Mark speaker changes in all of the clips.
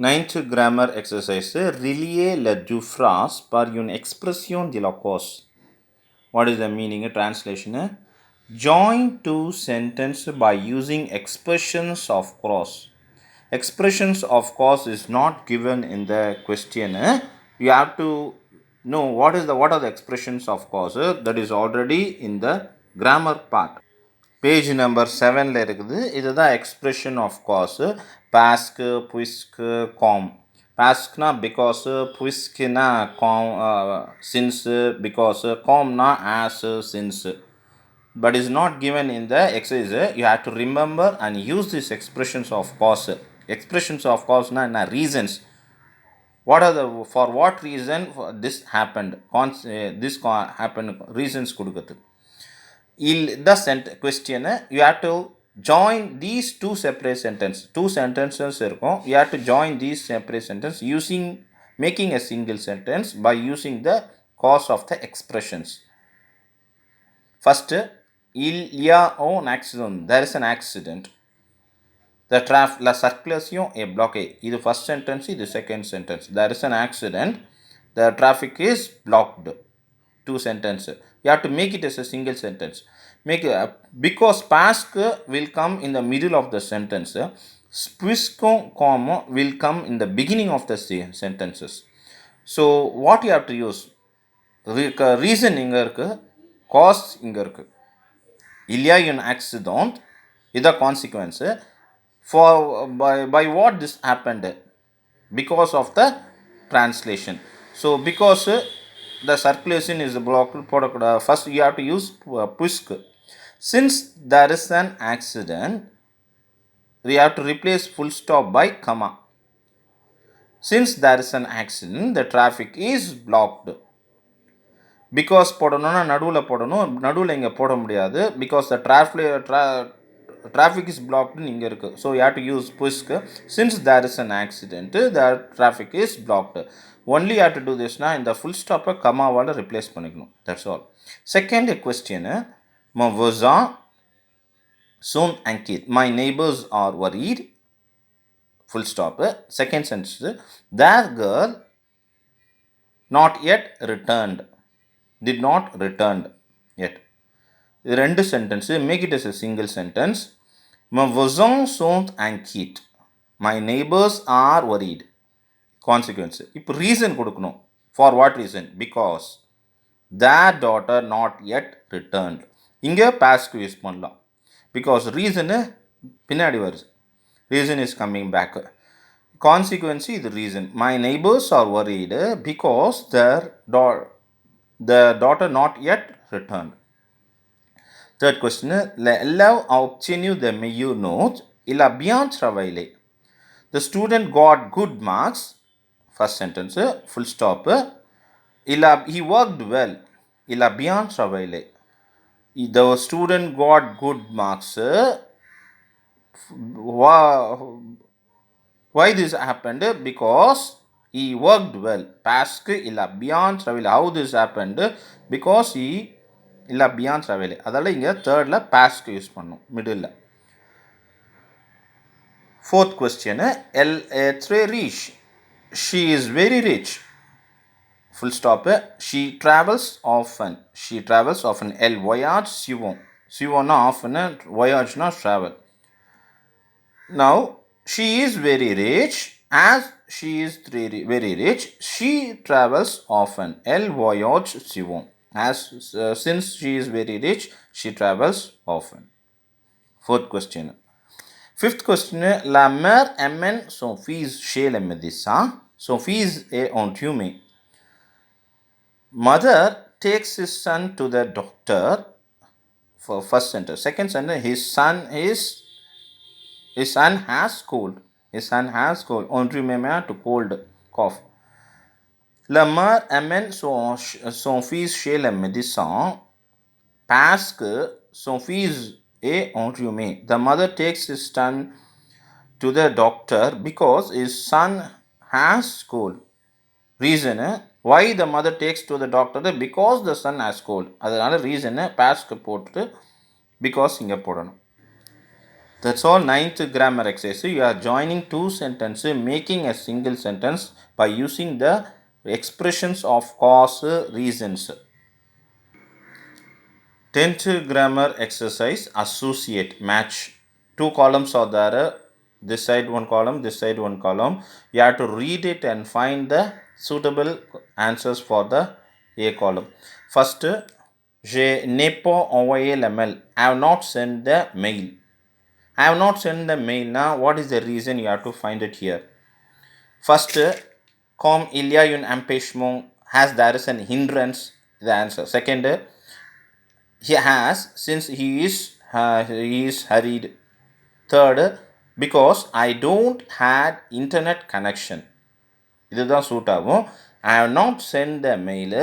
Speaker 1: Ninth grammar exercise. Relier la phrase par une expression de la cause. What is the meaning? Translation. Join two sentences by using expressions of cause. Expressions of cause is not given in the question. You have to know what are the expressions of cause. That is already in the grammar part. Page number 7ல் இருக்குது. இதுதான் expression of cause. பாஸ்க்கு, புயிஸ்க்கு, காம். பாஸ்க்னா because, புயிஸ்க்குனா காம் since because, காம்னா as since. But is not given in the exercise. You have to remember and use these expressions of cause. Expressions of cause na reasons. What are the for what reason this happened? This happened reasons கொடுக்குது. The question, you have to join these two separate sentences. Two sentences இருக்கும். You have to join these separate sentences using making a single sentence by using the cause of the expressions. First, il y a un accident. There is an accident. La circulation est bloquée. This is first sentence, this is second sentence. There is an accident. The traffic is blocked. Two sentences. You have to make it as a single sentence. Because past will come in the middle of the sentence. Puisqu'on comma will come in the beginning of the sentences. So what you have to use? Reason inga irukku, cause inga irukku. Il y a un accident. This is the consequence. By what this happened? Because of the translation. So because the circulation is blocked, first you have to use puisque. Since there is an accident, we have to replace full stop by comma. Since there is an accident, the traffic is blocked. Because போடணும்னா நடுவில் போடணும், நடுவில் இங்கே போட முடியாது. Because the traffic is blocked இங்கே இருக்குது. So you have to use puisque. Since there is an accident, the traffic is blocked. Only you have to do this na இந்த full stop கமாவால் replace பண்ணிக்கணும். That's all. Second question, mon voisin sont inquiets. My neighbors are worried. Full stop. Second sentence, their girl not yet returned. Did not returned yet. ரெண்டு sentence, make it as a single sentence. Mes voisins sont inquiets. My neighbors are worried. Consequence. இப்போ reason கொடுக்கணும். For what reason? Because their daughter not yet returned. இங்கே past use பண்ணலாம். Because reason பின்னாடி வருது. Reason is coming back. Consequence is the reason. My neighbors are worried because the daughter not yet returned. Third question, l'élève a obtenu de meilleures notes. Il a bien travaillé. The student got good marks. First sentence, full stop. He worked well. Il a bien travaillé. The student got good marks. Why this happened? Because he worked well. Parce qu'il a bien travaillé. How this happened? Because il a bien travaillé. அதால இங்க thirdல past use பண்ணும் middle. Fourth question, elle est très riche. She is very rich. Full stop. She travels often. She travels often. Elle voyage souvent. Souvent na often, voyage na travel. Now she is very rich. As she is very rich, she travels often. Elle voyage souvent. Since she is very rich, she travels often. Fourth question. Fifth question, la mère amène son fils chez le médecin. Son fils est enrhumé. Mother takes his son to the doctor. For first sentence. Second sentence, his son has cold. His son has cold. Enrhumé to cold, cough. La mère amène son fils chez le médecin parce que son fils est enrhumé. The mother takes his son to the doctor because his son has cold. Reason, why the mother takes to the doctor? Because the son has cold. அதனால reason past போட்டு because இங்க போடணும். That's all. Ninth grammar exercise. You are joining two sentences, making a single sentence by using the expressions of cause, reasons. 10th grammar exercise. Associate, match. Two columns are there. This side one column, this side one column. You have to read it and find the suitable answers for the A column. First, je n'ai pas envoyé le mail. I have not sent the mail. I have not sent the mail. Now, what is the reason? You have to find it here. First, comme il y a un empêchement, has there is an hindrance, the answer. Second, he has, since he is hurried. Third, because I don't had internet connection. இதுதான் suit ஆகும். I have not sent the mail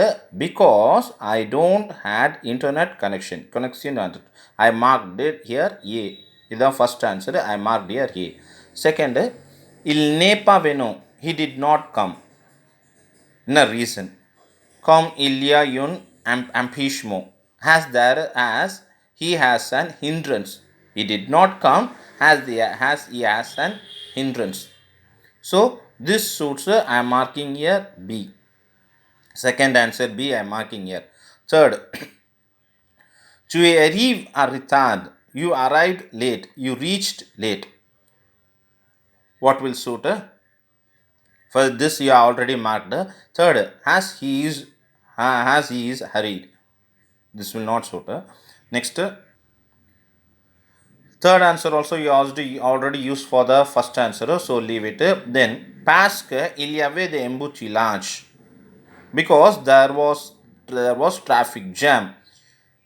Speaker 1: because I don't had internet connection. I marked it here A. இதுதான் first answer. I marked here A. Second, il n'est pas venu. He did not come. No reason. Comme il y a un empêchement. As he has an hindrance. He did not come as he has an hindrance. So this suits. I am marking here B. Second answer B. I am marking here. Third, tu arrives en retard. You arrived late. You reached late. What will suit? For this you are already marked. Third, as he is hurried. This will not suit. Next, third answer also you already used for the first answer, so leave it. Then, parce qu'il y avait des embouteillages, because there was traffic jam.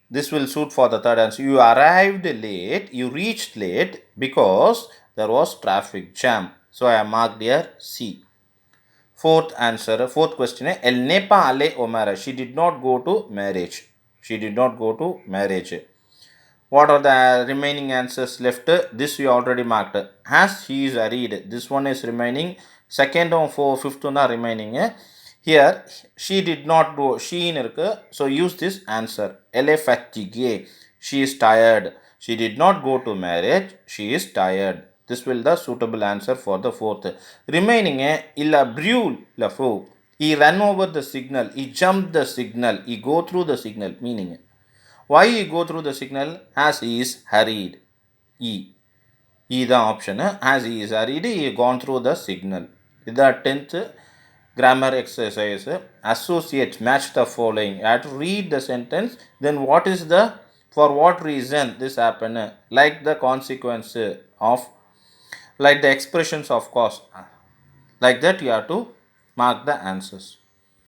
Speaker 1: This will suit for the third answer. You arrived late, you reached late because there was traffic jam. So I have marked here C. Fourth question. Elle n'est pas allée au mariage. She did not go to marriage. She did not go to marriage. What are the remaining answers left? This we already marked. As he is hurried. This one is remaining. Second and fifth one are remaining. Here, she did not go. She in irukku. So use this answer. Elle est fatiguée. She is tired. She did not go to marriage. She is tired. This will the suitable answer for the fourth. Remaining, il a brûlé le feu. He ran over the signal. He jumped the signal. He go through the signal. Meaning, why he go through the signal? As he is hurried. E. E the option. As he is hurried, he gone through the signal. The 10th grammar exercise. Associate, match the following. You have to read the sentence. Then what is the, for what reason this happened? Like the consequence of, like the expressions of cause. Like that you have to mark the answers.